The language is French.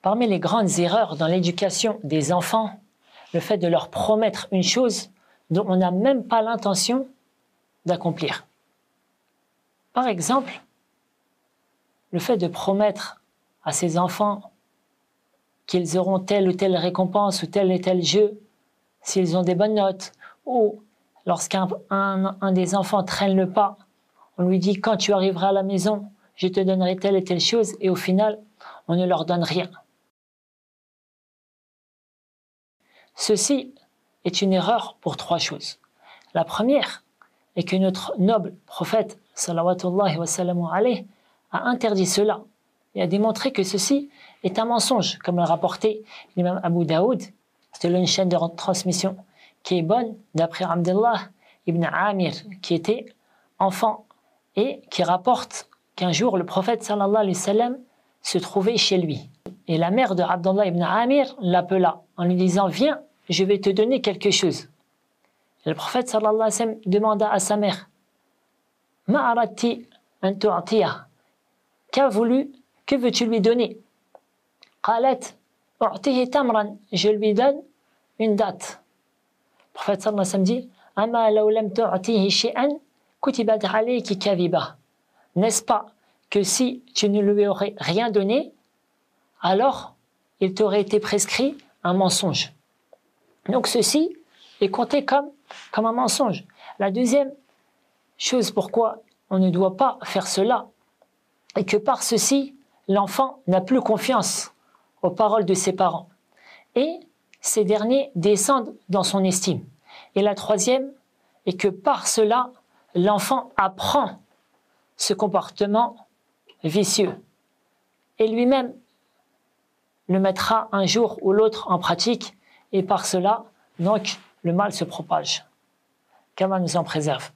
Parmi les grandes erreurs dans l'éducation des enfants, le fait de leur promettre une chose dont on n'a même pas l'intention d'accomplir. Par exemple, le fait de promettre à ses enfants qu'ils auront telle ou telle récompense ou tel jeu s'ils ont des bonnes notes, ou lorsqu'un des enfants traîne le pas, on lui dit quand tu arriveras à la maison, je te donnerai telle et telle chose, et au final, on ne leur donne rien. Ceci est une erreur pour trois choses. La première est que notre noble prophète, salawatullahi wa sallamu alayhi, a interdit cela et a démontré que ceci est un mensonge, comme l'a rapporté l'imam Abu Daoud, selon une chaîne de transmission qui est bonne, d'après Abdullah ibn Amir, qui était enfant, et qui rapporte qu'un jour le prophète sallallahu alayhi wa sallam se trouvait chez lui. Et la mère de Abdullah ibn Amir l'appela en lui disant « Viens, je vais te donner quelque chose ». Et le prophète sallallahu alayhi wa sallam demanda à sa mère « Ma aradti an tu'tiya » que veux-tu lui donner? Qalat u'tihi tamran, je lui donne une date. Le prophète sallallahu alayhi wa sallam dit Ama law lam tu'tihi shay'an kutibat alayki kadhiba. N'est-ce pas que si tu ne lui aurais rien donné, alors il t'aurait été prescrit un mensonge. Donc ceci est compté comme un mensonge. La deuxième chose pourquoi on ne doit pas faire cela est que par ceci, l'enfant n'a plus confiance aux paroles de ses parents. Et ces derniers descendent dans son estime. Et la troisième est que par cela, l'enfant apprend ce comportement vicieux. Et lui-même le mettra un jour ou l'autre en pratique. Et par cela, donc, le mal se propage. Qu'Allah nous en préserve.